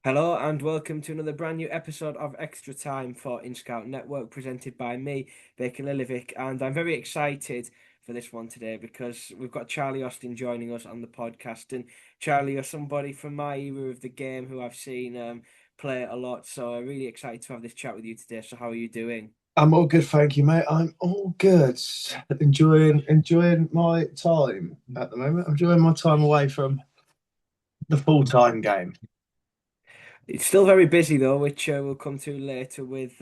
Hello and welcome to another brand new episode of Extra Time for In Scout Network, presented by me, Baker Lilivic, and I'm very excited for this one today because we've got Charlie Austin joining us on the podcast. And Charlie, you're somebody from my era of the game who I've seen play a lot, so I'm really excited to have this chat with you today. So how are you doing? I'm all good, thank you, mate. I'm all good. Enjoying my time at the moment. I'm enjoying my time away from the full-time game. It's still very busy though, which we'll come to later with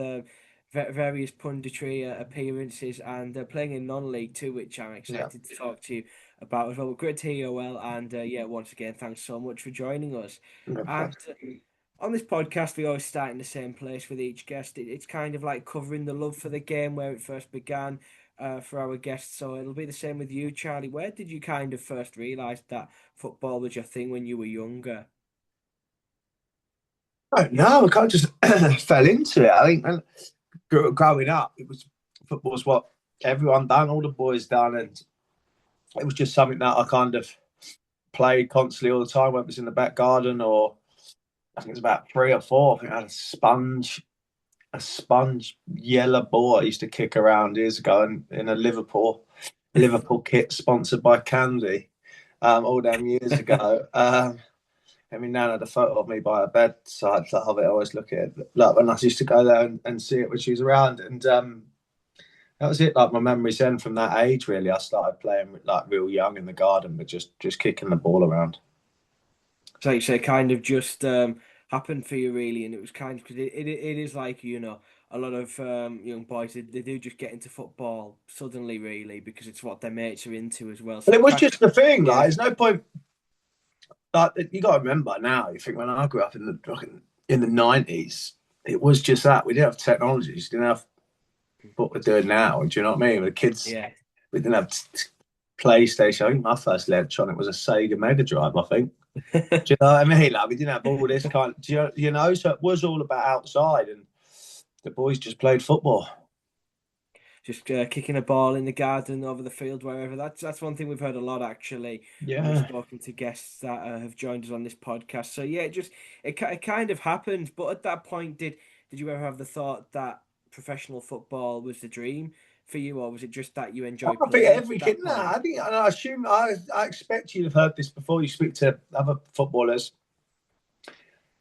various punditry appearances and playing in non-league too, which I'm Yeah, excited to talk to you about as well. Great to hear you well, and yeah, once again, thanks so much for joining us. no And problem. on this podcast, we always start in the same place with each guest. It's kind of like covering the love for the game where it first began for our guests. So it'll be the same with you, Charlie. Where did you kind of first realise that football was your thing when you were younger? Oh, no, I kind of just fell into it. I think when growing up, it was football was what everyone done, all the boys done, and it was just something that I kind of played constantly all the time, whether it was in the back garden or I think it was about three or four. I think I had a sponge yellow ball I used to kick around years ago in a Liverpool kit sponsored by Candy all them years ago. I mean, Nan had a photo of me by her bedside of it. I always look at it. Like when I used to go there and see it when she was around. And that was it. Like my memories then from that age, really. I started playing like real young in the garden, but just kicking the ball around. So you say, kind of just happened for you really, and it was kind of because it is like a lot of young boys they do just get into football suddenly really because it's what their mates are into as well. But So it it was kind just the thing. yeah Like, there's no point. Like you got to remember now. You think when I grew up in the '90s, it was just that we didn't have technologies, didn't have what we're doing now. Do you know what I mean? The kids, yeah. we didn't have PlayStation. I think my first electronic was a Sega Mega Drive. I think. Do you know what I mean? Like we didn't have all this kind. Do you know? So it was all about outside, and the boys just played football. Just kicking a ball in the garden, over the field, wherever. That's one thing we've heard a lot actually when we've Yeah. spoken to guests that have joined us on this podcast. So yeah, it kind of happened. But at that point, did you ever have the thought that professional football was the dream for you, or was it just that you enjoyed I think playing at every kid. that No, point? I think. And I assume. I expect you to have heard this before. You speak to other footballers.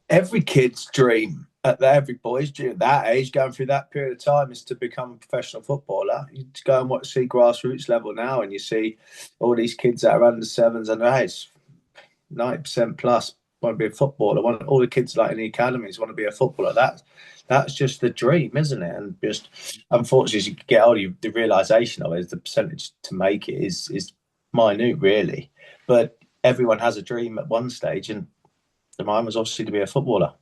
Every kid's dream every boy's dream at that age, going through that period of time, is to become a professional footballer. You go and see grassroots level now, and you see all these kids that are under sevens, under eights, 90% plus want to be a footballer. All the kids like in the academies want to be a footballer. That's just the dream, isn't it? And just unfortunately, as you get older, the realization of it is the percentage to make it is minute, really. But everyone has a dream at one stage, and mine was obviously to be a footballer.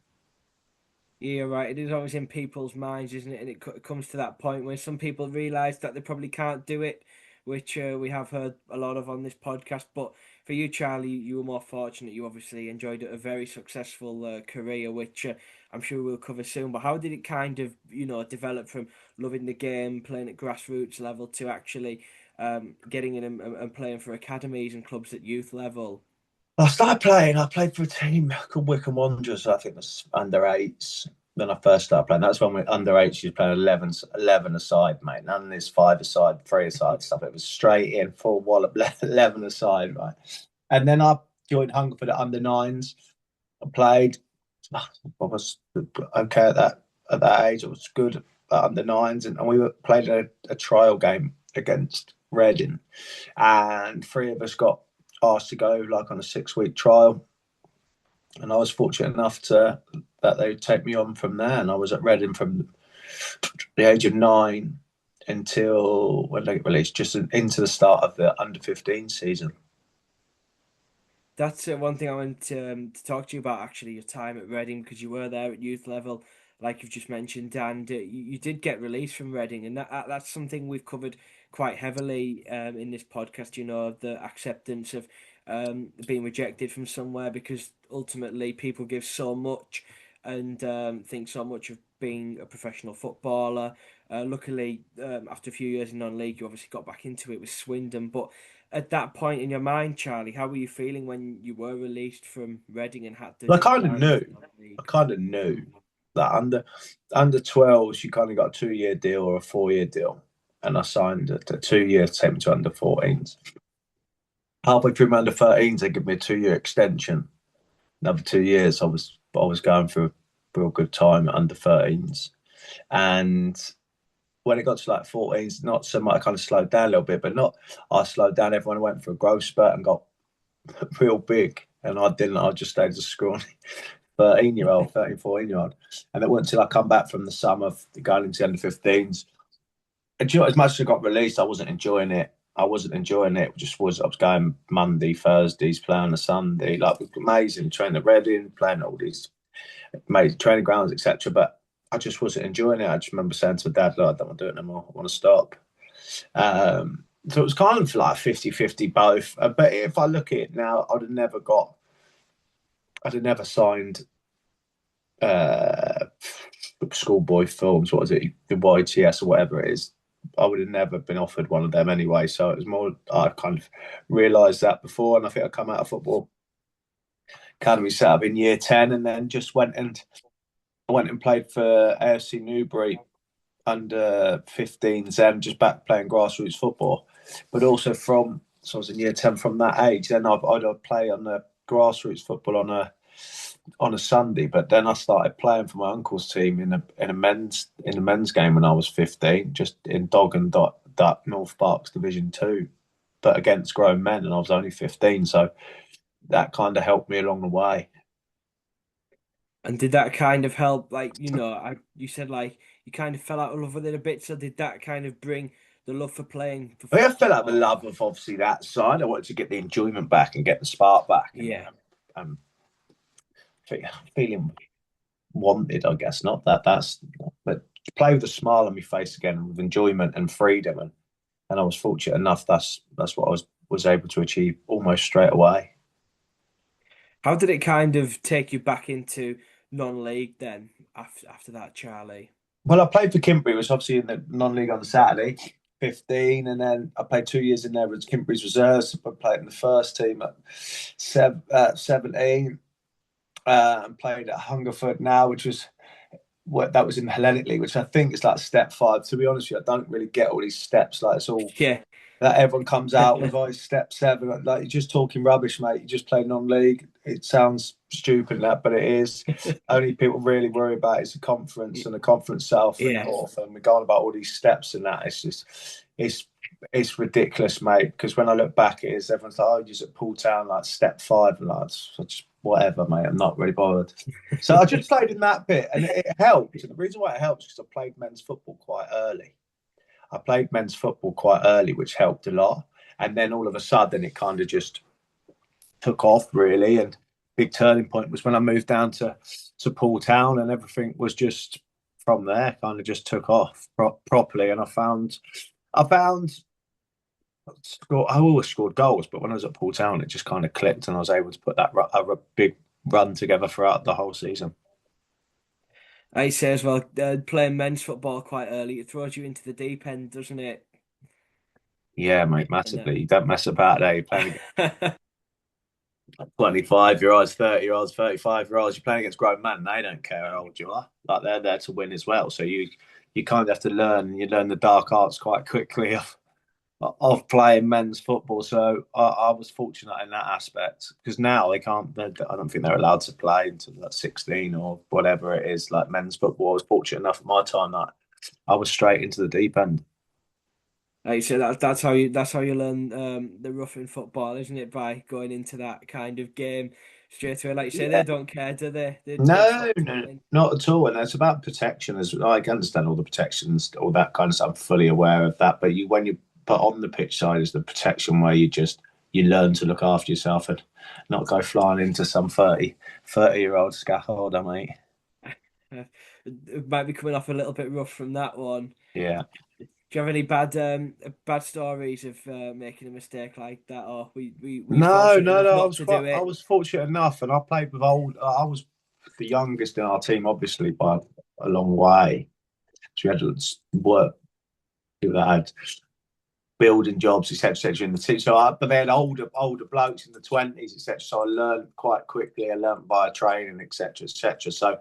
Yeah, you're right. It is always in people's minds, isn't it? And it comes to that point where some people realize that they probably can't do it, which we have heard a lot of on this podcast. But for you, Charlie, you were more fortunate. You obviously enjoyed a very successful career, which I'm sure we'll cover soon. But how did it kind of, develop from loving the game, playing at grassroots level, to actually getting in and playing for academies and clubs at youth level? I started playing. I played for a team called Wycombe Wanderers. I think it was under eights. When I first started playing, that's when we under eights. You playing 11 aside, mate. None of this five aside, three aside stuff. It was straight in full wallop 11 aside, right? And then I joined Hungerford at under nines. I played. I was okay at that age. I was good at under nines, and we played a trial game against Reading, and three of us got asked to go like on a 6 week trial, and I was fortunate enough to that they'd take me on from there, and I was at Reading from the age of 9 until when they get released, just into the start of the under 15 season. That's one thing I want to talk to you about, actually, your time at Reading, because you were there at youth level, like you've just mentioned, and you did get released from Reading, and that's something we've covered quite heavily in this podcast. The acceptance of being rejected from somewhere, because ultimately people give so much and think so much of being a professional footballer. Luckily, after a few years in non-league, you obviously got back into it with Swindon, but at that point in your mind, Charlie, how were you feeling when you were released from Reading and had to And I jump kind of down knew. into the kind of knew that under 12s, you kind of got a 2 year deal or a 4 year deal. And I signed a 2 year to take me to under 14s. Halfway through my under 13s, they give me a 2 year extension. Another 2 years, I was going through a real good time at under 13s. And when it got to like 14s, not so much, I kind of slowed down a little bit, but not, I slowed down. Everyone went for a growth spurt and got real big. And I didn't, I just stayed as a scrawny 13-year-old, 13, 14-year-old. And it wasn't until I come back from the summer going into the under 15s. And you know, as much as I got released, I wasn't enjoying it. I wasn't enjoying it. I was going Monday, Thursdays, playing on a Sunday. Like, it was amazing, training at Reading, playing at all these amazing training grounds, etc. But I just wasn't enjoying it. I just remember saying to my dad, "Look, I don't want to do it anymore. I want to stop." So it was kind of like 50-50 both. But if I look at it now, I'd have never signed uh, schoolboy films. What is it? The YTS or whatever it is. I would have never been offered one of them anyway. So it was more, I kind of realised that before. And I think I come out of football academy set up in year 10 and then just went and played for AFC Newbury under 15s and just back playing grassroots football. But also so I was in year 10 from that age. Then I'd play on the grassroots football on a Sunday. But then I started playing for my uncle's team in a men's game when I was 15, just in Dog and Duck North Berks Division 2, but against grown men, and I was only 15. So that kind of helped me along the way. And did that kind of help? Like, you said like you kind of fell out of love with it a bit. So did that kind of bring the love for playing for I felt like the football? love of obviously that side. I wanted to get the enjoyment back and get the spark back, and Yeah. um, feeling wanted, I guess. Not that that's, but play with a smile on my face again, with enjoyment and freedom, and I was fortunate enough. That's what I was able to achieve almost straight away. How did it kind of take you back into non-league then after that, Charlie? Well, I played for Kimpbury, which was obviously in the non-league on the Saturday, 15, and then I played 2 years in there as Kimpbury's reserves. I played in the first team at 17, and played at Hungerford now, which was that was in the Hellenic League, which I think is like step 5. To be honest with you, I don't really get all these steps. Like, it's all Yeah. that everyone comes out with, oh, step 7. Like, you're just talking rubbish, mate. You just play non-league. It sounds stupid, that, but it is. Only people really worry about is the conference and the conference south and Yeah. north, and we're going about all these steps and that. It's just, it's ridiculous, mate. Because when I look back, it is, everyone's like, oh, you're at Poole Town, like step 5, and like, it's just whatever, mate. I'm not really bothered. So I just played in that bit, and it helped. And the reason why it helps is because I played men's football quite early. I played men's football quite early, which helped a lot. And then all of a sudden, it kind of just took off, really. And big turning point was when I moved down to Poole Town, and everything was just from there, kind of just took off properly. And I found, I always scored goals, but when I was at Poole Town, it just kind of clicked, and I was able to put that a big run together throughout the whole season. I say as well, playing men's football quite early, it throws you into the deep end, doesn't it? Yeah, mate, And, massively. You don't mess about there. You're playing 25-year-olds, 30-year-olds, 35-year-olds. You're playing against grown men. They don't care how old you are. Like, they're there to win as well. So you kind of have to learn. You learn the dark arts quite quickly of playing men's football. So I was fortunate in that aspect, because now they can't. I don't think they're allowed to play until like 16 or whatever it is. Like, men's football, I was fortunate enough at my time that I was straight into the deep end. like you said, that's how you learn the roughing football, isn't it? By going into that kind of game straight away. Like you say, they Yeah. don't care, do they? They just No, want to no, win. not at all. And it's about protection. As I understand all the protections, all that kind of stuff. I'm fully aware of that. But when you put on the pitch side is the protection, where you learn to look after yourself and not go flying into some 30-year-old scaffolder, mate. It might be coming off a little bit rough from that one. Yeah. Do you have any bad stories of making a mistake like that, or were you No, fortunate no, enough no. not to do I it? was fortunate enough, and I played with old. I was the youngest in our team, obviously by a long way. So we had to work with that. building jobs, etc., etc. in the team. But they had older blokes in the 20s, etc. So I learned quite quickly. I learned by training, etc., etc. So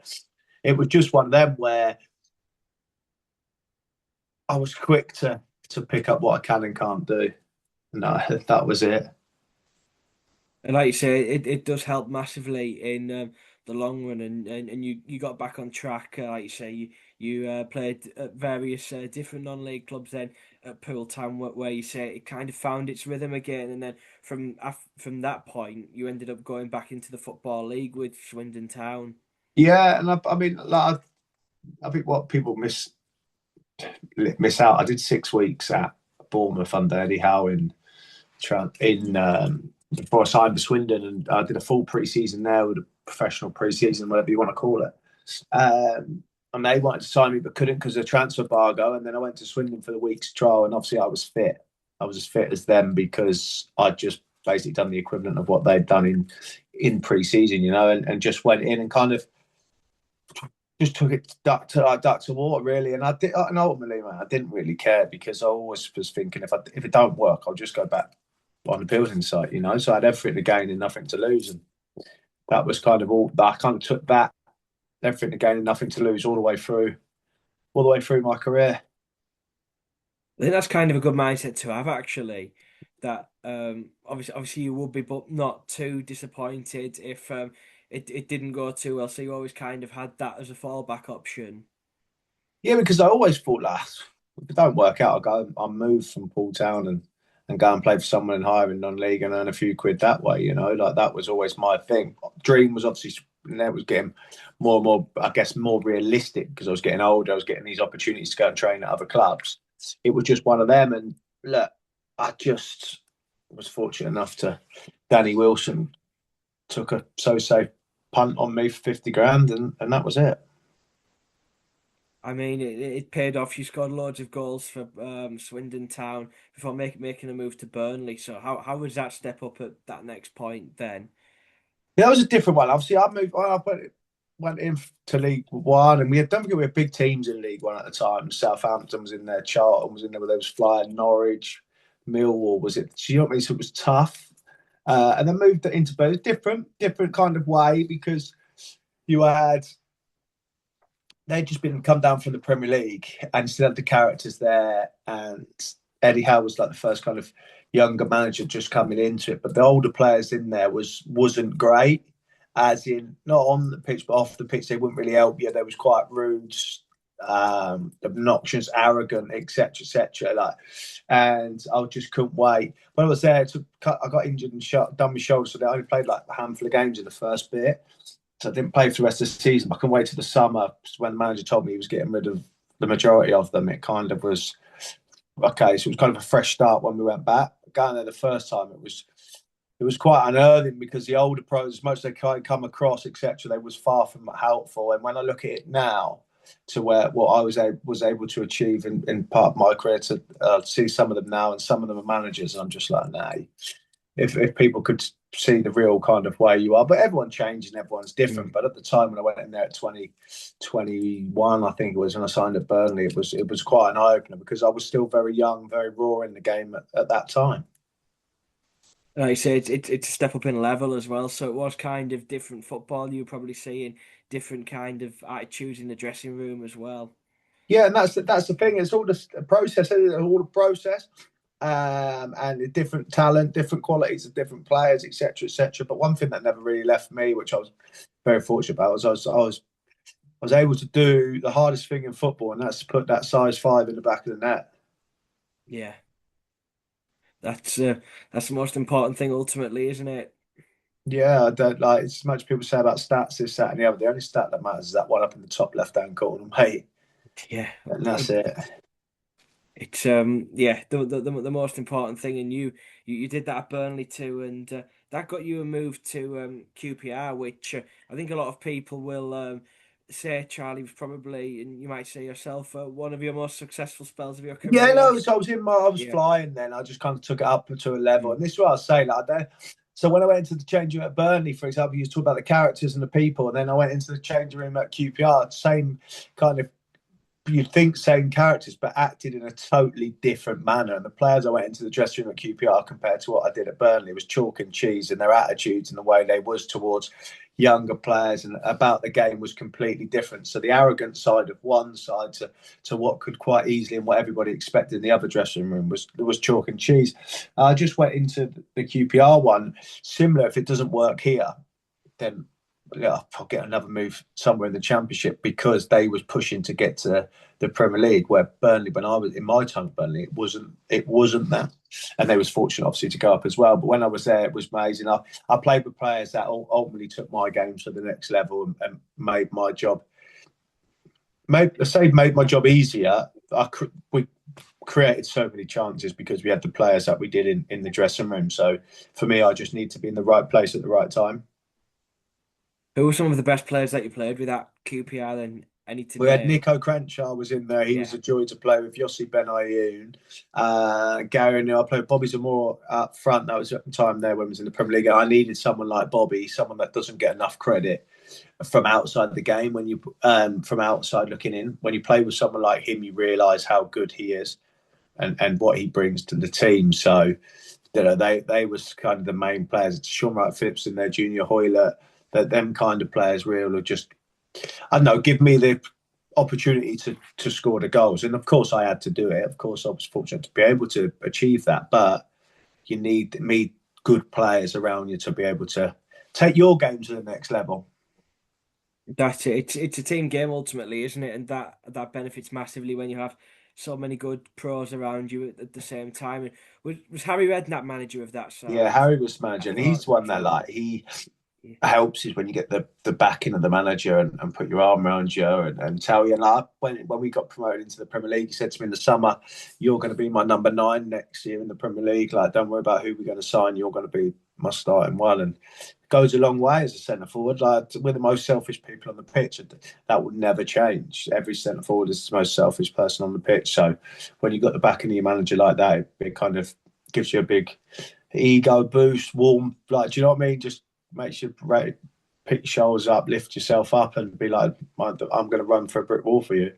it was just one of them where I was quick to pick up what I can and can't do. No, that was it. And like you say, it does help massively in the long run, and you got back on track. Like you say, you played at various different non-league clubs. Then at Poole Town, where you say it kind of found its rhythm again, and then from that point, you ended up going back into the Football League with Swindon Town. Yeah, and I mean, like, I think what people miss out. I did 6 weeks at Bournemouth under Eddie Howe in before I signed for Swindon, and I did a full pre-season there with a professional pre-season, whatever you want to call it. And they wanted to sign me but couldn't because of the transfer embargo. And then I went to Swindon for the week's trial, and obviously I was fit. I was as fit as them because I'd just basically done the equivalent of what they'd done in pre-season, and just went in and kind of just took it duck to water really. And and ultimately, man, I didn't really care because I always was thinking if it don't work, I'll just go back on the building site. So I had everything to gain and nothing to lose, and that was kind of all. I kind of took that everything to gain and nothing to lose all the way through my career. I think that's kind of a good mindset to have, actually. That obviously you would be, but not too disappointed if it didn't go too well. So you always kind of had that as a fallback option. Yeah, because I always thought that if it don't work out, I'll move from Poole Town and go and play for someone in higher in non-league and earn a few quid that way. Like that was always my thing. Dream was obviously, and that was getting more and more, I guess, more realistic because I was getting older. I was getting these opportunities to go and train at other clubs. It was just one of them. And look, I just was fortunate enough to Danny Wilson took a so-so punt on me for 50 grand, and that was it. I mean, it paid off. You scored loads of goals for Swindon Town before making a move to Burnley. So how was that step up at that next point then? Yeah, that was a different one. Obviously, went into League One, and don't forget we had big teams in League One at the time. Southampton was in there, Charlton was in there, where they was flying, Norwich, Millwall was it? So you know what I mean? So it was tough, and then moved into both different kind of way because you had they'd just been come down from the Premier League and still had the characters there. And Eddie Howe was like the first kind of younger manager just coming into it. But the older players in there wasn't great, as in not on the pitch, but off the pitch. They wouldn't really help you. They was quite rude, obnoxious, arrogant, etc., etc. And I just couldn't wait. When I was there, I got injured and done my shoulder, so I only played like a handful of games in the first bit. So I didn't play for the rest of the season. I couldn't wait till the summer when the manager told me he was getting rid of the majority of them. It kind of was okay. So it was kind of a fresh start when we went back. Going there the first time, it was quite unearthing because the older pros, as much as they come across, etc., they was far from helpful. And when I look at it now, to where what I was able to achieve in part of my career, to see some of them now, and some of them are managers, and I'm just like, nah. If people could see the real kind of way you are, but everyone changes and everyone's different. Mm. But at the time when I went in there at 2021, I think it was when I signed at Burnley, it was quite an eye opener because I was still very young, very raw in the game at that time. Like you say, it's a step up in level as well. So it was kind of different football. You were probably seeing different kind of attitudes in the dressing room as well. Yeah, and that's the thing. It's all the process, isn't it? All the process, and the different talent, different qualities of different players, etc., etc. But one thing that never really left me, which I was very fortunate about, was I was able to do the hardest thing in football, and that's to put that size 5 in the back of the net. Yeah, that's that's the most important thing ultimately, isn't it? Yeah, I don't like as much people say about stats, this, that, and the other. The only stat that matters is that one up in the top left-hand corner, mate. Yeah, And that's it. it's yeah the most important thing, and you did that at Burnley too, and that got you a move to QPR, which I think a lot of people will say Charlie was probably, and you might say yourself, one of your most successful spells of your Yeah, career. no. So I was Yeah. flying then. I just kind of took it up to a level, Mm. and this is what I was saying. Like, so when I went into the changing room at Burnley, for example, you talk about the characters and the people, and then I went into the changing room at QPR, same kind of you'd think same characters, but acted in a totally different manner. And the players I went into the dressing room at QPR compared to what I did at Burnley was chalk and cheese, and their attitudes and the way they was towards younger players and about the game was completely different. So the arrogant side of one side to what could quite easily and what everybody expected in the other dressing room was chalk and cheese. I just went into the QPR one similar. If it doesn't work here, then yeah, I'll get another move somewhere in the Championship, because they was pushing to get to the Premier League. Where Burnley, when I was in my time at Burnley, it wasn't that, and they was fortunate obviously to go up as well. But when I was there, it was amazing. I played with players that ultimately took my games to the next level and made my job made my job easier. We created so many chances because we had the players that we did in the dressing room. So for me, I just need to be in the right place at the right time. Who were some of the best players that you played with at QPR and any to We had name? Nico Crenshaw was in there. He was Yeah. a joy to play with. Yossi Benayoun, Gary Neal. I played Bobby Zamora up front. That was at the time there when he was in the Premier League. I needed someone like Bobby, someone that doesn't get enough credit from outside the game. When you from outside looking in, when you play with someone like him, you realise how good he is and what he brings to the team. So they was kind of the main players. Sean Wright Phillips and their junior Hoyler. That them kind of players really just, I don't know, give me the opportunity to score the goals. And of course, I had to do it. Of course, I was fortunate to be able to achieve that. But you need good players around you to be able to take your game to the next level. That's it. It's a team game ultimately, isn't it? And that benefits massively when you have so many good pros around you at the same time. And was Harry Redknapp manager of that Yeah, side? Harry was I manager, and he's thought the one that Chalie. like he Yeah. helps is when you get the backing of the manager and put your arm around you and tell you. And like when we got promoted into the Premier League, he said to me in the summer, "You're going to be my number 9 next year in the Premier League. Like, don't worry about who we're going to sign. You're going to be my starting one." And it goes a long way as a centre forward. Like, we're the most selfish people on the pitch, and that will never change. Every centre forward is the most selfish person on the pitch. So when you got the backing of your manager like that, it kind of gives you a big ego boost, warm. Like, do you know what I mean? Just makes you ready, pick your shoulders up, lift yourself up, and be like, I'm going to run for a brick wall for you.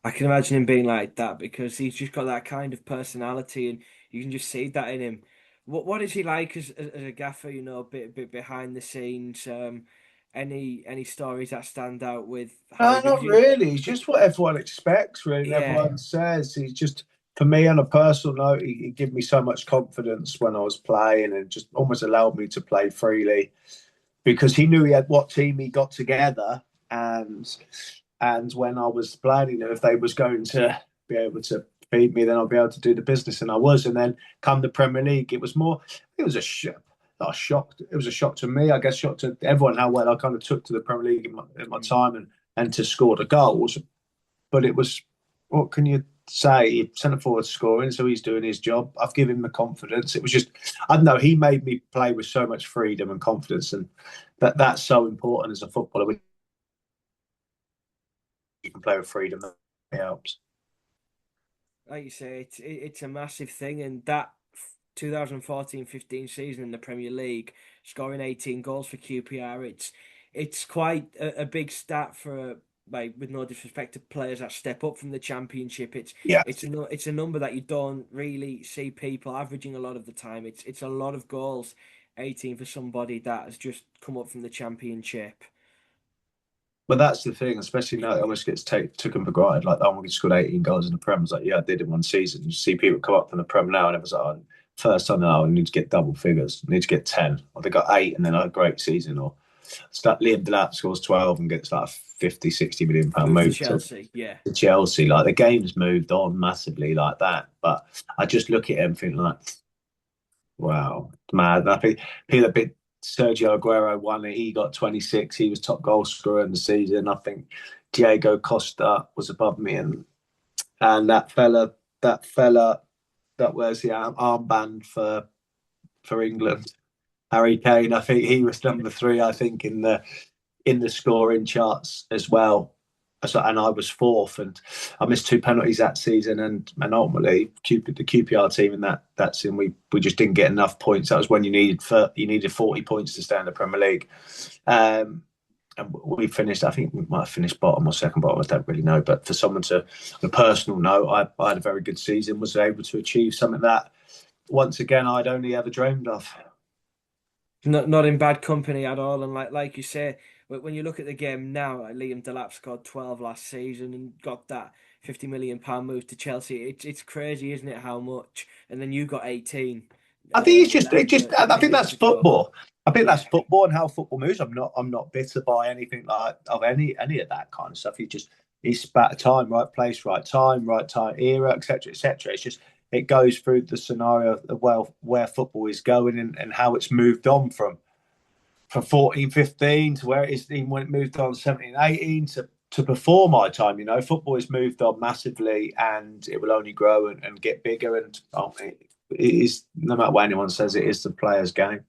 I can imagine him being like that because he's just got that kind of personality, and you can just see that in him. What is he like as a gaffer? You know, a bit behind the scenes. Any stories that stand out with Harry? No, Because not you, really. He's just what everyone expects, really, and yeah, everyone says. He's just, for me, on a personal note, he gave me so much confidence when I was playing and just almost allowed me to play freely because he knew he had what team he got together. And when I was playing, if they was going to be able to beat me, then I'll be able to do the business. And I was. And then come the Premier League, it was more, it was a not a shock. It was a shock to me, I guess, shock to everyone how well I kind of took to the Premier League in my mm, time and to score the goals. But it was, what can you say? Centre forward scoring, so he's doing his job. I've given him the confidence. It was just, I don't know, he made me play with so much freedom and confidence, and that's so important as a footballer. When you can play with freedom, that helps. like you say, it's a massive thing, and that 2014-15 season in the Premier League, scoring 18 goals for QPR, it's quite a big stat for like with no disrespect to players that step up from the Championship. Yeah. It's a number that you don't really see people averaging a lot of the time. It's a lot of goals, 18 for somebody that has just come up from the Championship. But that's the thing, especially now it almost gets taken for granted. Like, oh, we scored 18 goals in the Prem. It's like, yeah, I did in one season. You see people come up from the Prem now, and it was like, oh, first time now, I need to get double figures. I need to get 10. Or they got 8 and then a great season. Or start Liam Delap scores 12 and gets like a 50, 60 million pound Move to move Chelsea, yeah. to Chelsea. Like, the game's moved on massively like that. But I just look at him thinking like, wow, mad. And I think feel a bit. Sergio Aguero won it. He got 26. He was top goal scorer in the season. I think Diego Costa was above me, and that fella that wears the armband for England, Harry Kane. I think he was number 3. I think in the scoring charts as well. So, and I was 4th, and I missed 2 penalties that season, and ultimately the QPR team in that season we just didn't get enough points. That was when you needed 40 points to stay in the Premier League. Um, and we finished. I think we might have finished bottom or second bottom. I don't really know. But for someone to, on a personal note, I had a very good season. Was able to achieve something that once again I'd only ever dreamed of. Not in bad company at all. And like you say, when you look at the game now, like Liam Delap scored 12 last season and got that £50 million move to Chelsea. It's crazy, isn't it? How much? And then you got 18 I think it's just, less it just. than I 10 think that's years ago. football. I think that's Yeah. football and how football moves. I'm not bitter by anything like of any of that kind of stuff. You just, it's about time, right place, right time, era, etc., etc. It's just it goes through the scenario of well where football is going and how it's moved on from 14, 15 to where it is even when it moved on 17, 18 to before my time. You know, football has moved on massively and it will only grow and get bigger. And it is, no matter what anyone says, it is the player's game.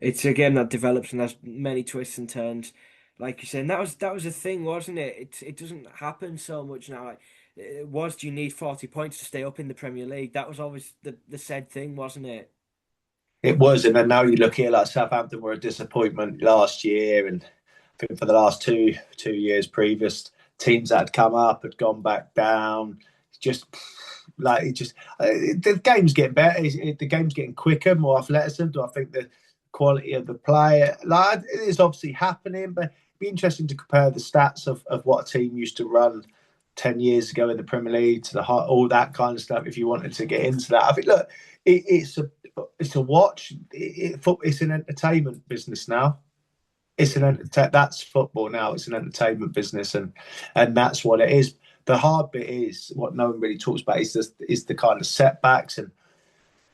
It's a game that develops and has many twists and turns, like you said. And that was a thing, wasn't it? It doesn't happen so much now. Like it was, do you need 40 points to stay up in the Premier League? That was always the said thing, wasn't it? It was. And then now you look here, like Southampton were a disappointment last year. And I think for the last two years previous, teams that had come up had gone back down. Just like it just the game's getting better. The game's getting quicker, more athleticism. Do I think the quality of the player like it is obviously happening, but it'd be interesting to compare the stats of what a team used to run 10 years ago in the Premier League to the all that kind of stuff. If you wanted to get into that, I think look, it's a watch. It's an entertainment business now. That's football now. It's an entertainment business, and that's what it is. The hard bit is what no one really talks about is the kind of setbacks and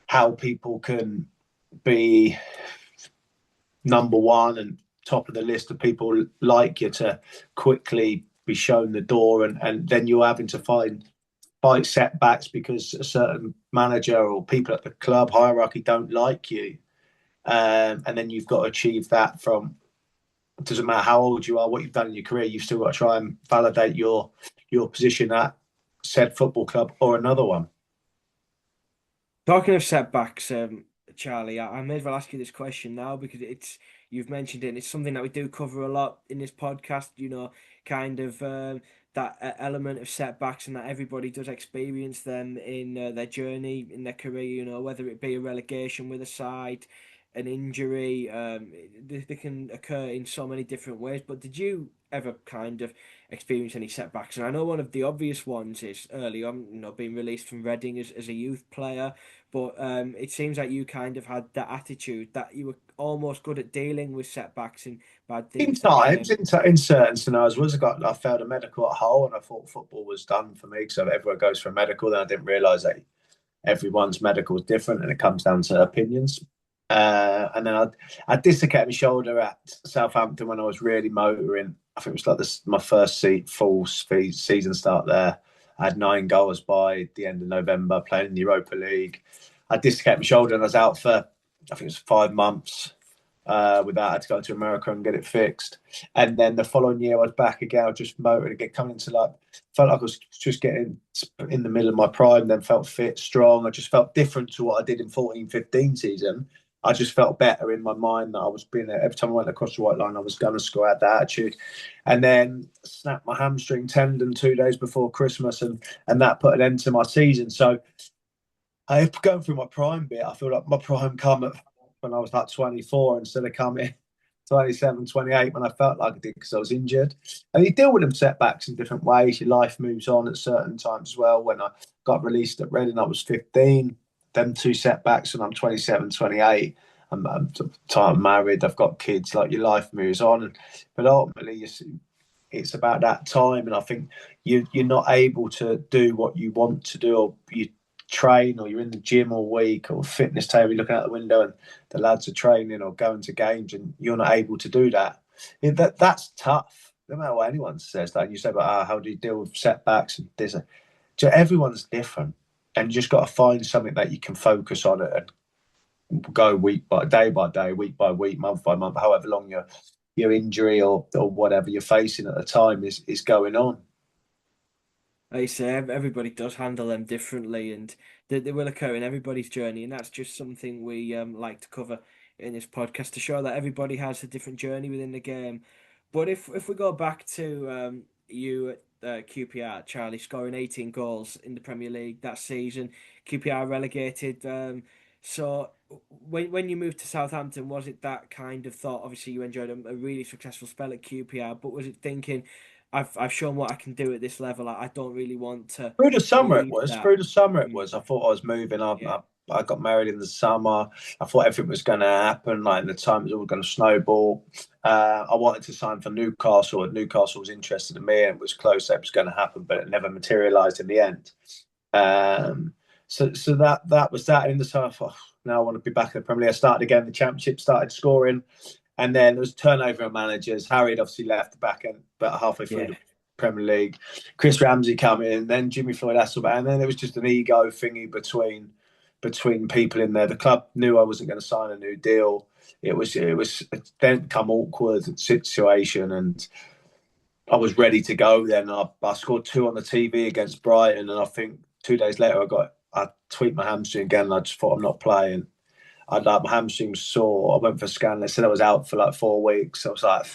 how people can be number one and top of the list of people like you to quickly be shown the door, and then you're having to fight setbacks because a certain manager or people at the club hierarchy don't like you, and then you've got to achieve that from. It doesn't matter how old you are, what you've done in your career, you've still got to try and validate your position at said football club or another one. Talking of setbacks, Charlie, I may as well ask you this question now because you've mentioned it and it's something that we do cover a lot in this podcast, kind of that element of setbacks and that everybody does experience them in their journey, in their career, whether it be a relegation with a side, an injury, they can occur in so many different ways. But did you ever kind of experience any setbacks? And I know one of the obvious ones is early on, being released from Reading as a youth player. But it seems like you kind of had that attitude that you were almost good at dealing with setbacks and bad In things that times, came. in certain scenarios, I failed a medical at Hull, and I thought football was done for me because everyone goes for a medical. Then I didn't realise that everyone's medical is different, and it comes down to opinions. And then I dislocated my shoulder at Southampton when I was really motoring. I think it was like my first full season start there. I had 9 goals by the end of November playing in the Europa League. I dislocated my shoulder and I was out for I think it was 5 months. With that, I had to go to America and get it fixed. And then the following year, I was back again. I was just motoring again, coming into felt like I was just getting in the middle of my prime, then felt fit, strong. I just felt different to what I did in 14-15 season. I just felt better in my mind that I was being there. Every time I went across the white line, I was going to score, out that attitude. And then snapped my hamstring tendon 2 days before Christmas, and that put an end to my season. So I going through my prime bit. I feel like my prime come when I was like 24 instead of coming 27, 28 when I felt like I did because I was injured. And you deal with them setbacks in different ways. Your life moves on at certain times as well. When I got released at Reading, I was 15. Them two setbacks when I'm 27, 28. I'm married. I've got kids. Like your life moves on, but ultimately it's about that time. And I think you're not able to do what you want to do, or you train, or you're in the gym all week, or fitness table, you're looking out the window and the lads are training or going to games, and you're not able to do that. That's tough. No matter what anyone says that, and you say about how do you deal with setbacks, and everyone's different, and you just got to find something that you can focus on and go by day, week by week, month by month, however long your injury or whatever you're facing at the time is going on. Like you say, everybody does handle them differently, and they will occur in everybody's journey, and that's just something we like to cover in this podcast to show that everybody has a different journey within the game. But if we go back to you at QPR, Charlie, scoring 18 goals in the Premier League that season, QPR relegated. So when you moved to Southampton, was it that kind of thought? Obviously, you enjoyed a really successful spell at QPR, but was it thinking, I've shown what I can do at this level. I don't really want Through the to summer it leave was. that. Through the summer it Mm, was. I thought I was moving. yeah, I got married in the summer. I thought everything was going to happen. Like in the time it was all going to snowball. I wanted to sign for Newcastle, and Newcastle was interested in me, and it was close. That was going to happen, but it never materialised in the end. Um, so that was that. In the summer, I thought, now I want to be back in the Premier League. I started again. The Championship started scoring, and then there was turnover of managers. Harry had obviously left the back end, about halfway through yeah. the Premier League. Chris Ramsey come in, then Jimmy Floyd Hasselbaink, and then it was just an ego thingy between people in there. The club knew I wasn't going to sign a new deal. It was then become awkward situation, and I was ready to go. Then I scored two on the TV against Brighton, and I think 2 days later I tweaked my hamstring again, and I just thought I'm not playing. I like my hamstring was sore. I went for a scan. They said I was out for like 4 weeks. I was like,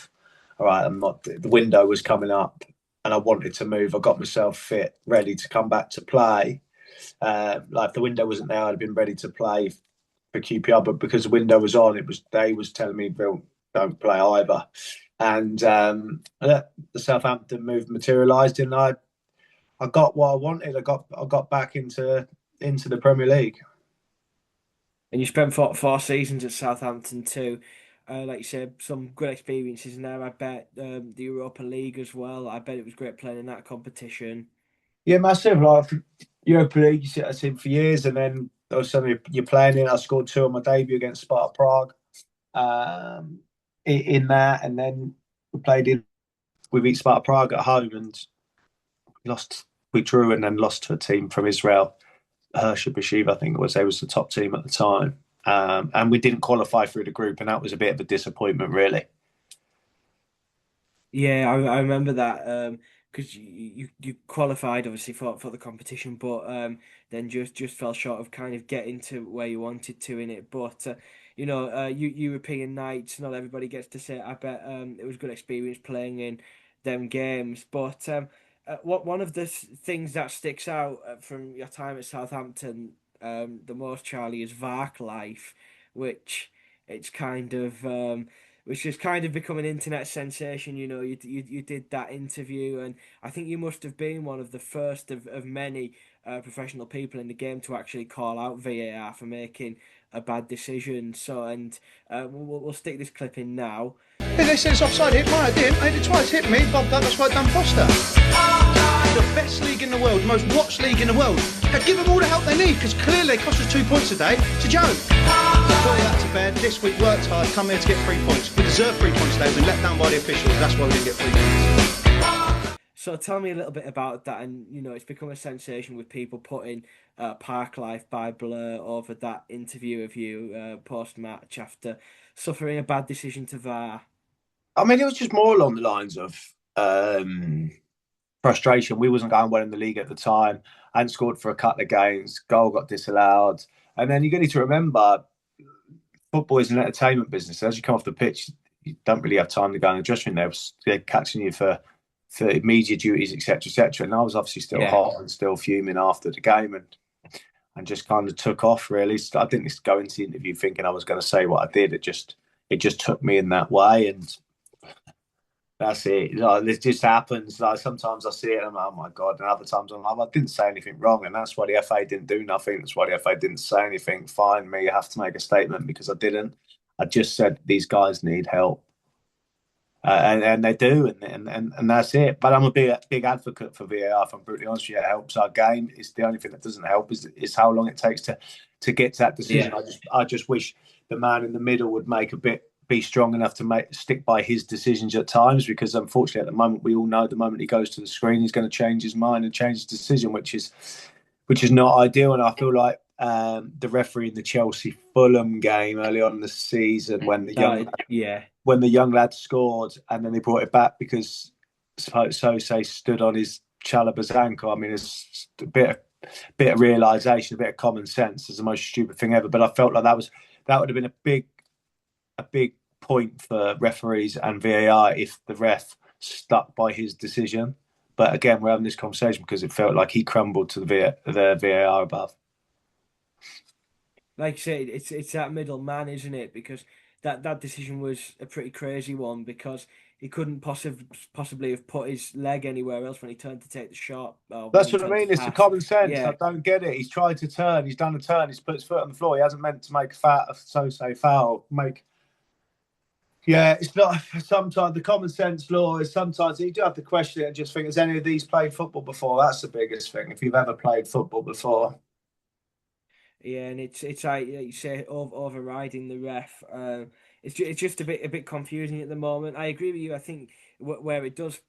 all right, I'm not. The window was coming up, and I wanted to move. I got myself fit, ready to come back to play. Like if the window wasn't there, I'd have been ready to play for QPR. But because the window was on, they was telling me, Bill, don't play either. And the Southampton move materialised, and I got what I wanted. I got back into the Premier League. And you spent four seasons at Southampton too. Like you said, some good experiences in there. I bet the Europa League as well. I bet it was great playing in that competition. Yeah, massive. Like Europa League, you see that team for years, and then all of a sudden you're playing in. I scored two on my debut against Sparta Prague. In that, and then we played in. We beat Sparta Prague at home and lost. We drew and then lost to a team from Israel. Hershey Beshiva, I think it was. They was the top team at the time, and we didn't qualify through the group, and that was a bit of a disappointment, really. Yeah, I remember that because you qualified obviously for the competition, but then just fell short of kind of getting to where you wanted to in it. But European nights, not everybody gets to say it. I bet it was a good experience playing in them games. But what one of the things that sticks out from your time at Southampton the most, Charlie, is Vark life, which it's kind of. Which has kind of become an internet sensation. You did that interview, and I think you must have been one of the first of many professional people in the game to actually call out VAR for making a bad decision. So, and we'll stick this clip in now. Hey, they said it's offside. Hit mine. I didn't. I hit it twice. Hit me. Bob that. That's why Dan Foster. The best league in the world, the most watched league in the world. Give them all the help they need, because clearly they cost us 2 points a day. It's a joke. Put that to bed. This week worked hard. Come here to get 3 points. We deserve 3 points today. We've been let down by the officials. That's why we didn't get 3 points. So tell me a little bit about that, and it's become a sensation with people putting Park Life by Blur over that interview of you post match after suffering a bad decision to VAR. I mean, it was just more along the lines of frustration. We wasn't going well in the league at the time. I hadn't scored for a couple of games. Goal got disallowed. And then you need to remember, football is an entertainment business. As you come off the pitch, you don't really have time to go in the dressing room. They're catching you for media duties, etc., etc. And I was obviously still Yeah. hot and still fuming after the game, and just kind of took off. Really, I didn't just go into the interview thinking I was going to say what I did. It just took me in that way, and that's it. Like, this just happens. Like sometimes I see it and I'm like, oh my God. And other times I'm like, well, I didn't say anything wrong. And that's why the FA didn't do nothing. That's why the FA didn't say anything. Fine me, you have to make a statement because I didn't. I just said these guys need help. And they do, and that's it. But I'm a big advocate for VAR. If I'm brutally honest with you, it helps our game. It's the only thing that doesn't help is how long it takes to get to that decision. Yeah. I just wish the man in the middle would be strong enough to stick by his decisions at times, because unfortunately at the moment we all know the moment he goes to the screen he's going to change his mind and change his decision, which is not ideal. And I feel like the referee in the Chelsea Fulham game early on in the season when the young lad scored and then they brought it back because Sose stood on his Chalobah's ankle. I mean, it's a bit of realisation, a bit of common sense. It's the most stupid thing ever. But I felt like that would have been a big point for referees and VAR if the ref stuck by his decision. But again, we're having this conversation because it felt like he crumbled to the VAR above. Like I say, it's that middle man, isn't it? Because that decision was a pretty crazy one because he couldn't possibly have put his leg anywhere else when he turned to take the shot or when That's he what I turned to mean. It's the pass. common sense. I Yeah, don't get it. He's tried to turn. He's done a turn. He's put his foot on the floor. He hasn't meant to make a so-say foul. Yeah, it's not. Sometimes the common sense law is sometimes you do have to question it and just think, has any of these played football before? That's the biggest thing. If you've ever played football before. yeah, and it's like you say overriding the ref. It's just a bit confusing at the moment. I agree with you. I think where it does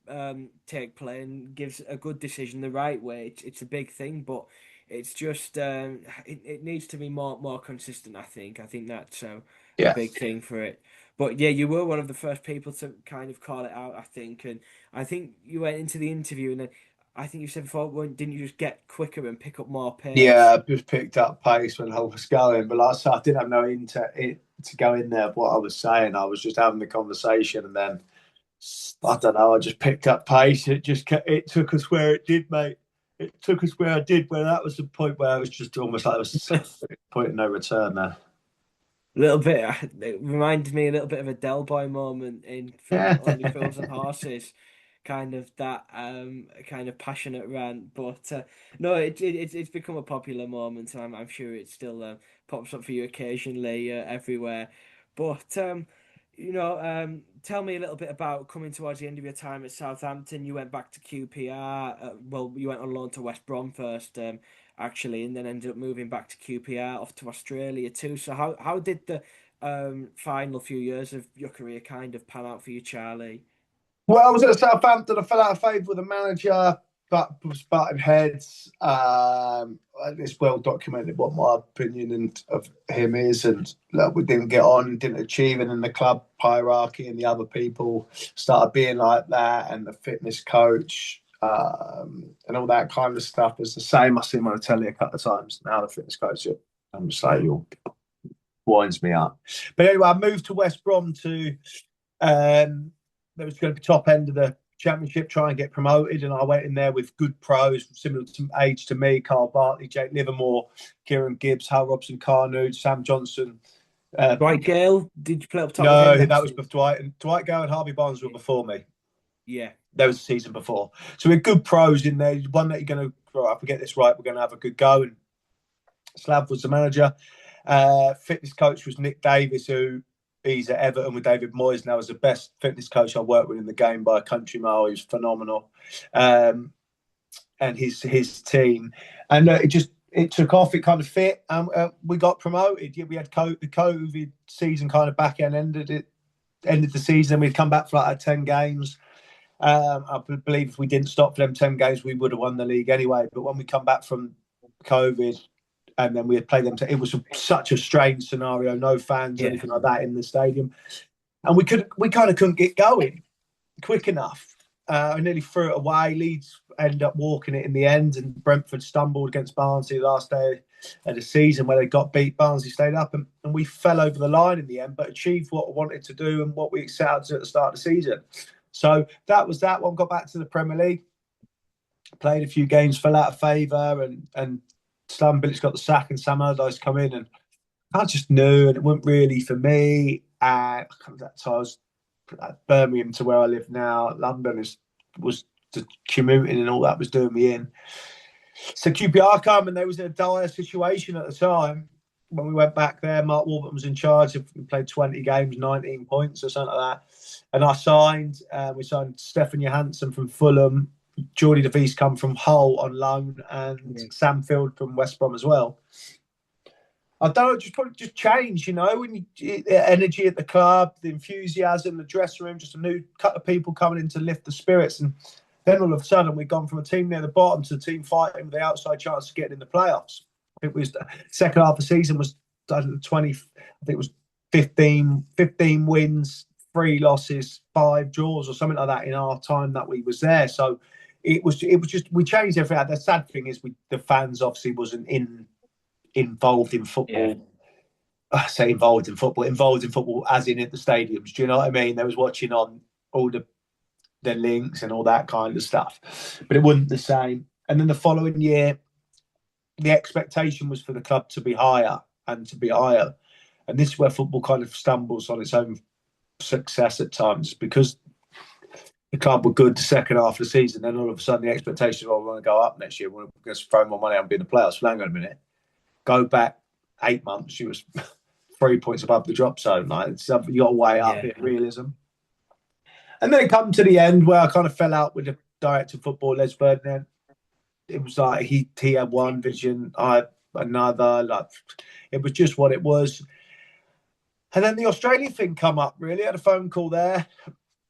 take play and gives a good decision the right way, it's a big thing. But it's just it needs to be more consistent. I think that's a Yeah. big thing for it. But yeah, you were one of the first people to kind of call it out. I think, and I think you went into the interview and then I think you said before, didn't you just get quicker and pick up more pace? Yeah, I just picked up pace when I was going, but like I said, I didn't have no to go in there. What I was saying, I was just having the conversation, and then I don't know. I just picked up pace. It took us where it did, mate. It took us where I did. Where that was the point where I was just almost like it was a point of no return there. A little bit. It reminded me a little bit of a Del Boy moment in from Only Fools and Horses, kind of that kind of passionate rant. But no, it's become a popular moment, and I'm sure it still pops up for you occasionally everywhere. But tell me a little bit about coming towards the end of your time at Southampton. You went back to QPR. Well, you went on loan to West Brom first. Actually, and then ended up moving back to QPR, off to Australia too. So how did the final few years of your career kind of pan out for you, Charlie? Well, I was at Southampton. I fell out of favour with the manager, but was butting heads. It's well documented what my opinion of him is, and look, we didn't get on, didn't achieve, and then the club hierarchy and the other people started being like that, and the fitness coach and all that kind of stuff is the same. I see him on the telly a couple of times now. The fitness coach, I'm just like, you winds me up. But anyway, I moved to West Brom to. There was going to be top end of the championship, try and get promoted, and I went in there with good pros, similar to age to me: Carl Bartley, Jake Livermore, Kieran Gibbs, Hal Robson, Carnage, Sam Johnson. Dwight Gale, did you play up top with No, him? that was before Dwight Gale and Harvey Barnes were before me. Yeah. That was the season before. So we had good pros in there. One that you're going to, right, if we get this right, we're going to have a good go. And Slav was the manager. Fitness coach was Nick Davis, who he's at Everton with David Moyes now as the best fitness coach I've worked with in the game by a country mile. He was phenomenal. And his team. And it took off. It kind of fit. And we got promoted. Yeah, we had the COVID season kind of back end ended the season. We'd come back for like 10 games. I believe if we didn't stop for them 10 games, we would have won the league anyway. But when we come back from COVID, and then we had played them, it was such a strange scenario. No fans or anything like that in the stadium, and we kind of couldn't get going quick enough. I nearly threw it away. Leeds ended up walking it in the end, and Brentford stumbled against Barnsley the last day of the season where they got beat. Barnsley stayed up, and we fell over the line in the end, but achieved what we wanted to do and what we set out to at the start of the season. So that was that one. Got back to the Premier League, played a few games, fell out of favour, and Stan Billick's got the sack, and Sam Allardyce come in, and I just knew, and it wasn't really for me. And so I was at Birmingham to where I live now. London was the commuting and all that was doing me in. So QPR come, and they was in a dire situation at the time. When we went back there, Mark Warburton was in charge. We played 20 games, 19 points or something like that. And I signed. We signed Stefan Johansson from Fulham. Geordie DeVries come from Hull on loan, and Sam Field from West Brom as well. I don't know, just change, when the energy at the club, the enthusiasm, the dressing room, just a new cut of people coming in to lift the spirits. And then all of a sudden we've gone from a team near the bottom to a team fighting with the outside chance of getting in the playoffs. It was the second half of the season was 20, I think it was 15 wins, 3 losses, 5 draws or something like that in our time that we was there. So it was just, we changed everything. The sad thing is the fans obviously wasn't involved in football I say involved in football as in at the stadiums. Do you know what I mean? They was watching on all the links and all that kind of stuff, but it wasn't the same. And then the following year, the expectation was for the club to be higher and to be higher. And this is where football kind of stumbles on its own success at times, because the club were good the second half of the season. Then all of a sudden, the expectation of, oh, we're going to go up next year. We're going to throw more money out and be in the playoffs. Well, hang on a minute. Go back 8 months. She was 3 points above the drop zone. Like, it's something you got to weigh up in realism. And then it come to the end where I kind of fell out with the director of football, Les Ferdinand. It was like he had one vision, I had another. Like, it was just what it was. And then the Australia thing come up, really. I had a phone call there.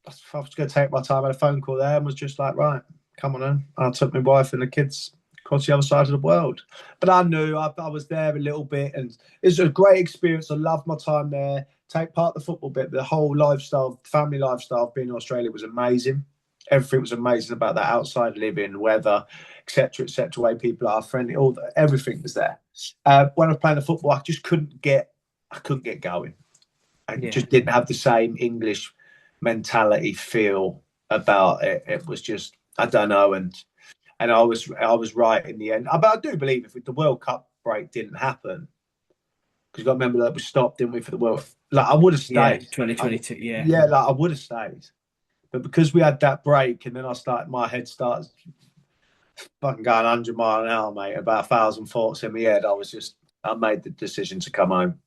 I was going to take my time. I had a phone call there and was just like, right, come on in. I took my wife and the kids across the other side of the world. But I knew I was there a little bit, and it was a great experience. I loved my time there. Take part in the football bit. The whole lifestyle, family lifestyle of being in Australia was amazing. Everything was amazing about that outside living, weather, etc., way people are friendly. Everything was there. When I was playing the football, I just couldn't get going. I just didn't have the same English mentality feel about it. It was just, I don't know, and I was right in the end. But I do believe if the World Cup break didn't happen, because you got to remember that we stopped, didn't we, for the World? Like, I would have stayed. 2022. Yeah, like I would have stayed, but because we had that break, and then my head started fucking going 100 miles an hour, mate. About 1,000 thoughts in my head. I made the decision to come home.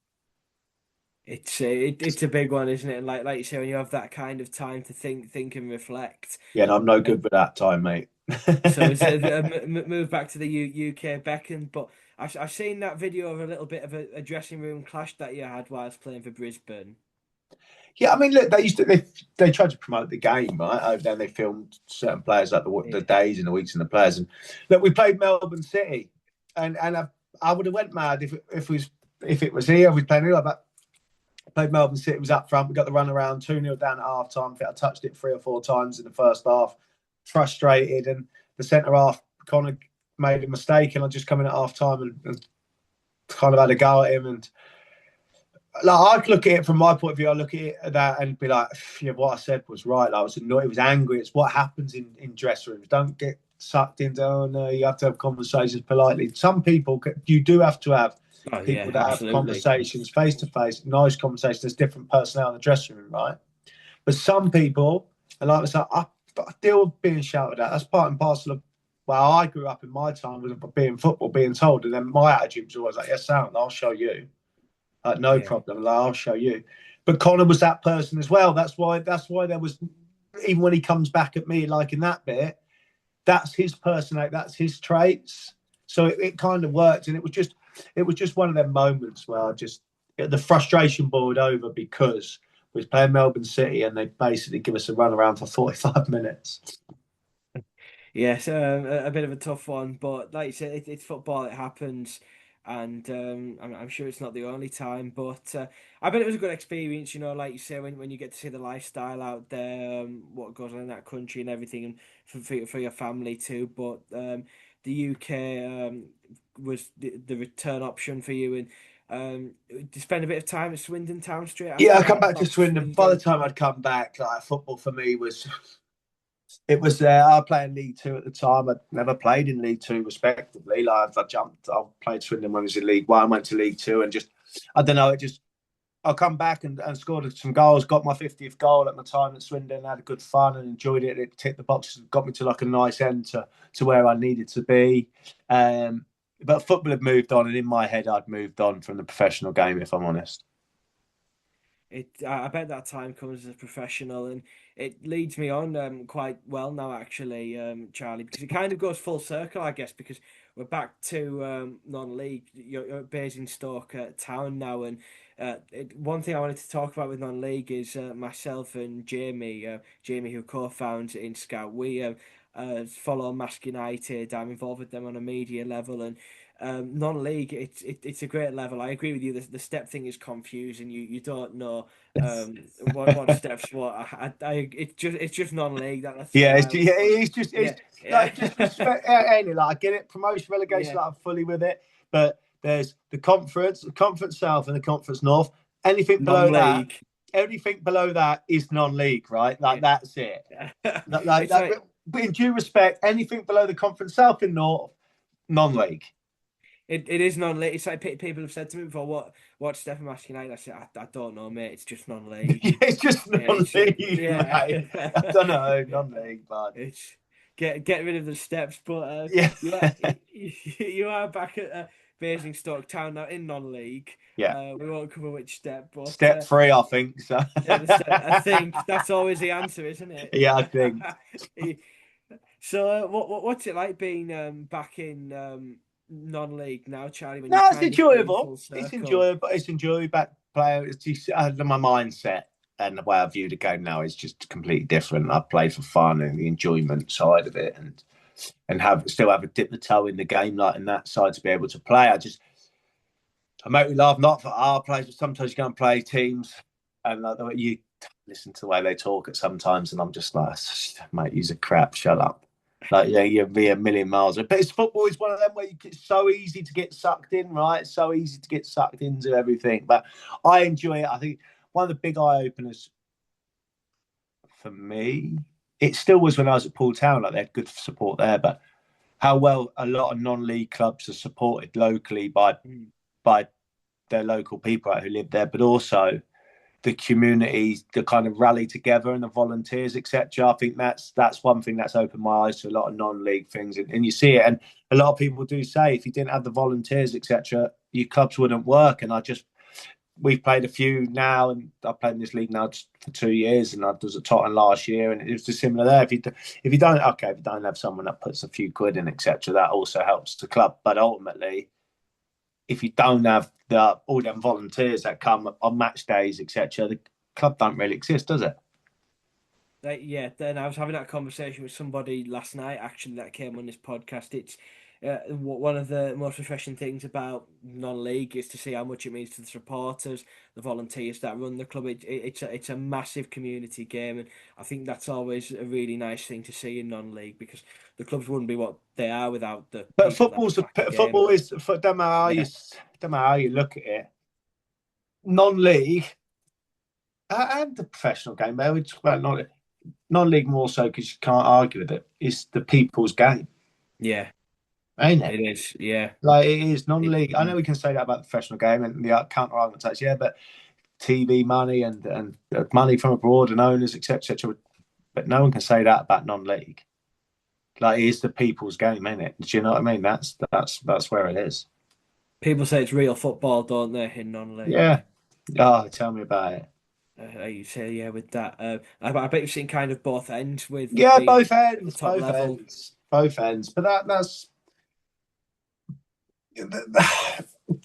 It's a big one, isn't it? And like you say, when you have that kind of time to think and reflect. Yeah, and I'm no good with that time, mate. So it's a move back to the UK beckon. But I've seen that video of a little bit of a dressing room clash that you had whilst playing for Brisbane. Yeah, I mean, look, they tried to promote the game, right? Over there, they filmed certain players, like the days and the weeks and the players. And look, we played Melbourne City, and I would have went mad if it was here. We played here, but played Melbourne City, was up front. We got the run around 2-0 down at half time. I think I touched it 3 or 4 times in the first half. Frustrated, and the centre half kind of made a mistake, and I just come in at half time and kind of had a go at him. And like, I look at it from my point of view, I look at that and be like, yeah, what I said was right. Like, I was annoyed, it was angry. It's what happens in dressing rooms. Don't get sucked into, oh no, you have to have conversations politely. Some people, you do have to have people that absolutely. have conversations face to face, nice conversations. There's different personnel in the dressing room, right? But some people, and like I said, I deal with being shouted at. That's part and parcel of, well, I grew up in my time with being football, being told, and then my attitude was always like, yes, sound, I'll show you. No problem, like, I'll show you. But Connor was that person as well. That's why there was, even when he comes back at me like in that bit, that's his personality, that's his traits. So it kind of worked, and it was just one of them moments where the frustration boiled over, because we was playing Melbourne City and they basically give us a run around for 45 minutes. Yes, a bit of a tough one, but like you said, it's football, it happens. And I'm sure it's not the only time, but I bet it was a good experience, like you say, when you get to see the lifestyle out there, what goes on in that country and everything, and for your family too. But the UK was the return option for you, and to spend a bit of time at Swindon Town straight after. Yeah, I come back to Swindon. By the time I'd come back, like, football for me was... It was there. I was playing League Two at the time. I'd never played in League Two, respectively. Like, I played Swindon when I was in League One, went to League Two, and just, I don't know, I come back and scored some goals, got my 50th goal at my time at Swindon, had a good fun and enjoyed it. It ticked the boxes, got me to like a nice end to where I needed to be. But football had moved on, and in my head, I'd moved on from the professional game, if I'm honest. I bet that time comes as a professional, and it leads me on quite well now, actually, Chalie, because it kind of goes full circle, I guess, because we're back to non-league. You're at Basingstoke Town now, and one thing I wanted to talk about with non-league is myself and Jamie, who co-founds in Scout. We follow Mask United. I'm involved with them on a media level, and non-league, it's a great level. I agree with you. The step thing is confusing. You don't know what steps what. It's just non-league. That's Like, just respect. Like, I get it. Promotion, relegation. Like, I'm fully with it. But There's the Conference South and the Conference North. Anything below that, Non-league. everything below that is non-league, right? Like that's it. Like It's that. like But in due respect, anything below the Conference South and North, non-league. it is non-league. It's like people have said to me before, what's Stephen Mask United? I said, I don't know, mate. It's just non-league. It's just non-league, Yeah. mate. I don't know, non-league, but It's get rid of the steps, but yeah, you are back at Basingstoke Town now in non-league. yeah. We won't cover which step, but Step 3, I think. So yeah, I think that's always the answer, isn't it? yeah, I think. So, what's it like being back in non-league now, Charlie? When you No, it's kind of came enjoyable. full It's circle? enjoyable. It's enjoyable back playing. It's just, my mindset and the way I view the game now is just completely different. I play for fun and the enjoyment side of it, and still have a dip the toe in the game, like in that side to be able to play. I make me laugh, not for our players, but sometimes you go and play teams and like you listen to the way they talk at sometimes, and I'm just like, mate, you're a crap, shut up. Like, yeah, you'd be a million miles. But football is one of them where it's so easy to get sucked in, right? It's so easy to get sucked into everything. But I enjoy it. I think one of the big eye openers for me, it still was when I was at Poole Town. Like, they had good support there, but how well a lot of non-league clubs are supported locally by their local people who live there, but also the community, the kind of rally together and the volunteers, etc. I think that's one thing that's opened my eyes to a lot of non-league things, and you see it. And a lot of people do say if you didn't have the volunteers, etc., your clubs wouldn't work. And we've played a few now, and I've played in this league now for 2 years, and I was at Tottenham last year, and it was just similar there. If you don't have someone that puts a few quid in, etc., that also helps the club. But ultimately, if you don't have all them volunteers that come on match days, etc., the club don't really exist, does it? Yeah, then I was having that conversation with somebody last night, actually, that came on this podcast. It's one of the most refreshing things about non-league is to see how much it means to the supporters, the volunteers that run the club. It's a massive community game, and I think that's always a really nice thing to see in non-league, because the clubs wouldn't be what they are without the But people that back the game. football is, don't matter how you look at it, non-league and the professional game. But we talk about non-league more so because you can't argue with it. It's the people's game. Yeah. Ain't it? It is, yeah. Like, it is non-league. I know we can say that about the professional game, and the counter argument says, yeah, but TV money and money from abroad and owners, etc. But no one can say that about non-league. Like, it is the people's game, ain't it? Do you know what I mean? That's where it is. People say it's real football, don't they, in non-league? Yeah. Oh, tell me about it. You say, yeah, with that. I bet you've seen kind of both ends with both ends, top level. both ends. But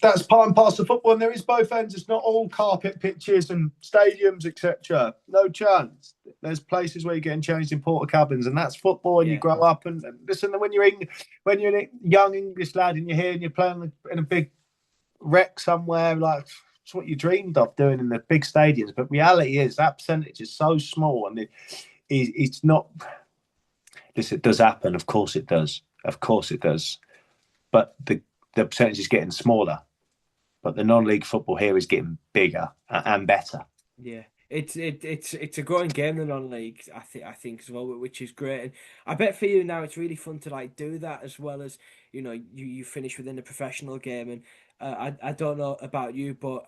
that's part and parcel of football, and there is both ends. It's not all carpet pitches and stadiums, etc. No chance. There's places where you're getting changed in porta cabins, and that's football. And you grow up, and listen, when you're a young English lad and you're here and you're playing in a big rec somewhere, like, it's what you dreamed of doing in the big stadiums. But reality is that percentage is so small, and it's not. Listen, it does happen. Of course it does. But the percentage is getting smaller. But the non-league football here is getting bigger and better. Yeah, it's a growing game, the non-league. I think as well, which is great. And I bet for you now, it's really fun to like do that as well as you finish within the professional game. And I don't know about you, but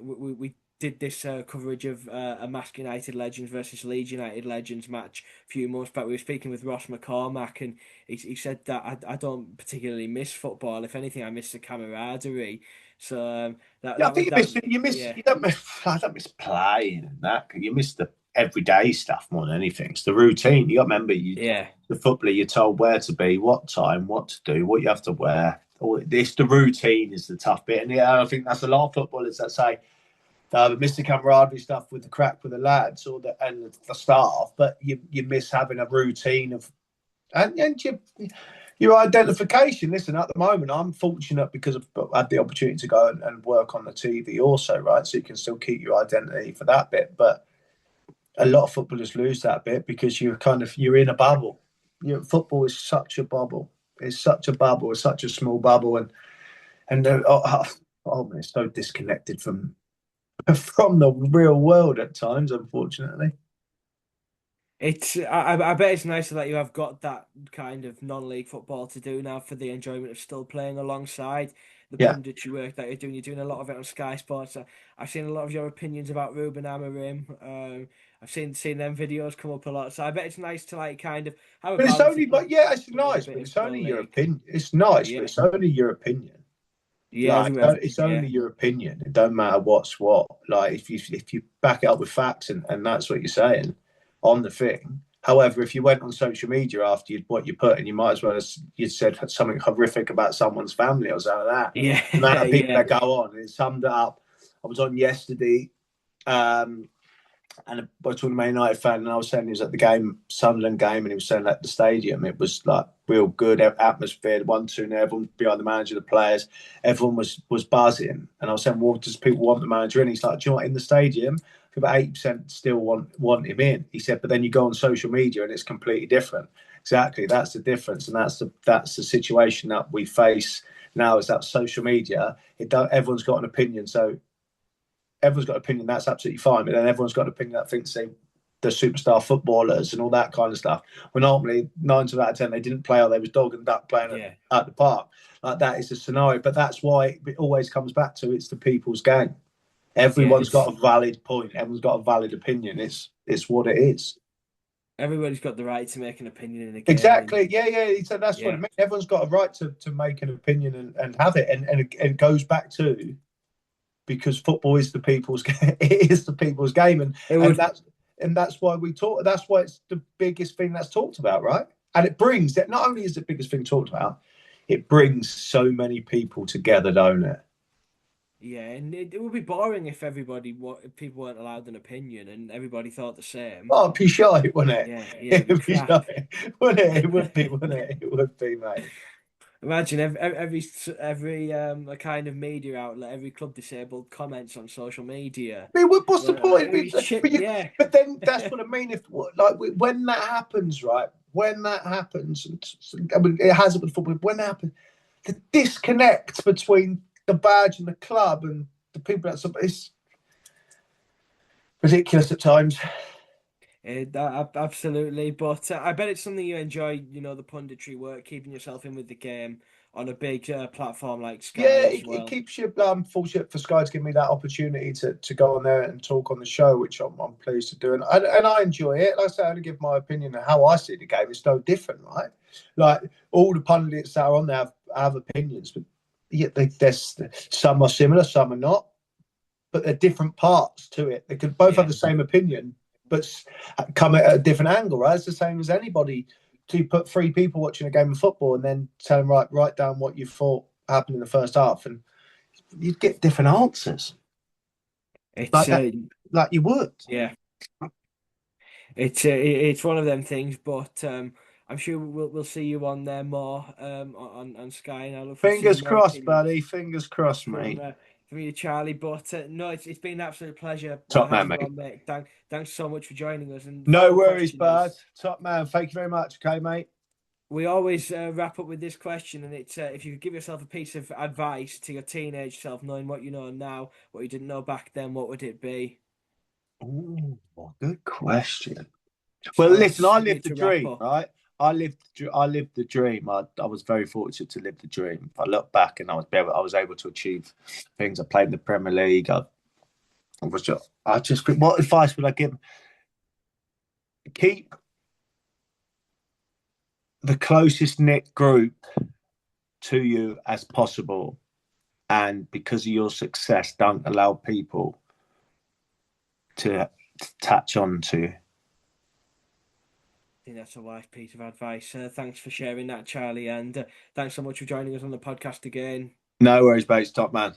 we did this coverage of a Mask United Legends versus Leeds United Legends match a few months back. We were speaking with Ross McCormack, and he said that I don't particularly miss football. If anything, I miss the camaraderie. So I think you miss. Yeah. I don't miss playing and that. You miss the everyday stuff more than anything. It's the routine. You got to remember, the footballer, you're told where to be, what time, what to do, what you have to wear. It's the routine is the tough bit, and I think that's a lot of footballers that say, miss the camaraderie stuff with the crack with the lads and the staff, but you miss having a routine of and your identification. Listen, at the moment, I'm fortunate because I've had the opportunity to go and work on the TV also, right? So you can still keep your identity for that bit. But a lot of footballers lose that bit because you're in a bubble. Football is such a bubble. It's such a bubble. It's such a small bubble. And And man, it's so disconnected from the real world at times, unfortunately. I bet it's nicer that you have got that kind of non-league football to do now for the enjoyment of still playing alongside the Yeah. punditry work that you're doing. You're doing a lot of it on Sky Sports. I've seen a lot of your opinions about Ruben Amorim. I've seen them videos come up a lot. So I bet it's nice to like kind of have a But it's balance only, of but yeah, it's playing a nice, bit but in it's only your non-league. opinion. It's nice, but Yeah, it's only your opinion. yeah, Like everywhere. it's Yeah, only your opinion. It don't matter what's what. Like if you back it up with facts and that's what you're saying on the thing. However, if you went on social media after what you put, and you might as well have you said something horrific about someone's family or something like that. yeah, The amount of people yeah, that go on, it summed it up. I was on yesterday, and I was talking to a Man United fan, and I was saying he was at the game, Sunderland game, and he was saying at the stadium, it was like real good atmosphere, 1-2, everyone behind the manager, the players, everyone was buzzing. And I was saying, well, does people want the manager in? He's like, do you know what, in the stadium, about 80% still want him in. He said, but then you go on social media and it's completely different. Exactly, that's the difference, and that's the situation that we face now. Is that social media? Everyone's got an opinion, so everyone's got an opinion, that's absolutely fine. But then everyone's got an opinion that thinks they're superstar footballers and all that kind of stuff. When normally 9 out of 10 they didn't play, or they was dog and duck playing yeah. at the park. Like that is a scenario. But that's why it always comes back to it's the people's game. Everyone's got a valid point. Everyone's got a valid opinion. It's what it is. Everybody's got the right to make an opinion in a game. Exactly. Yeah. So that's what it means. Everyone's got a right to make an opinion and have it. And it goes back to, because football is the people's game. It is the people's game, and that's why we talk. That's why it's the biggest thing that's talked about, right? And it brings that. Not only is it the biggest thing talked about, it brings so many people together, don't it? Yeah, and it would be boring if if people weren't allowed an opinion and everybody thought the same. Oh, it'd be shy, wouldn't it? Yeah, It'd it'd be be crap. shy, wouldn't it? It would be, wouldn't it? It would be, mate. Imagine every a kind of media outlet, every club disabled comments on social media. I mean, what's the point? Yeah. But then that's what I mean. If like when that happens, right? When that happens, I mean, it hasn't with football. When that happens, the disconnect between the badge and the club and the people it's ridiculous at times. Absolutely, but I bet it's something you enjoy. You know, the punditry work, keeping yourself in with the game on a big platform like Sky. Yeah, as well. It keeps you fortunate for Sky to give me that opportunity to go on there and talk on the show, which I'm pleased to do, and I enjoy it. Like I say, I only give my opinion on how I see the game. It's no different, right? Like all the pundits that are on there have opinions, but yeah, there's some are similar, some are not, but they're different parts to it. They could both have the same opinion, but come at a different angle, right? It's the same as anybody. To put 3 people watching a game of football and then tell them, write down what you thought happened in the first half, and you'd get different answers. It's like you would. Yeah. It's one of them things, but I'm sure we'll see you on there more on Sky. And I look Fingers crossed, buddy. Fingers crossed, mate. From you, Charlie. But no, it's been an absolute pleasure. Top man, mate. mate. Thanks so much for joining us. And no worries, bud. Top man. Thank you very much. Okay, mate. We always wrap up with this question, and it's if you could give yourself a piece of advice to your teenage self, knowing what you know now, what you didn't know back then, what would it be? Oh, good question. Well, listen, I lived the dream, right? I lived the dream. I was very fortunate to live the dream. I look back and I was able to achieve things. I played in the Premier League. What advice would I give? Keep the closest knit group to you as possible, and because of your success, don't allow people to touch on to you. I think that's a wise piece of advice. Thanks for sharing that, Charlie, and thanks so much for joining us on the podcast again. No worries, mate. Top man.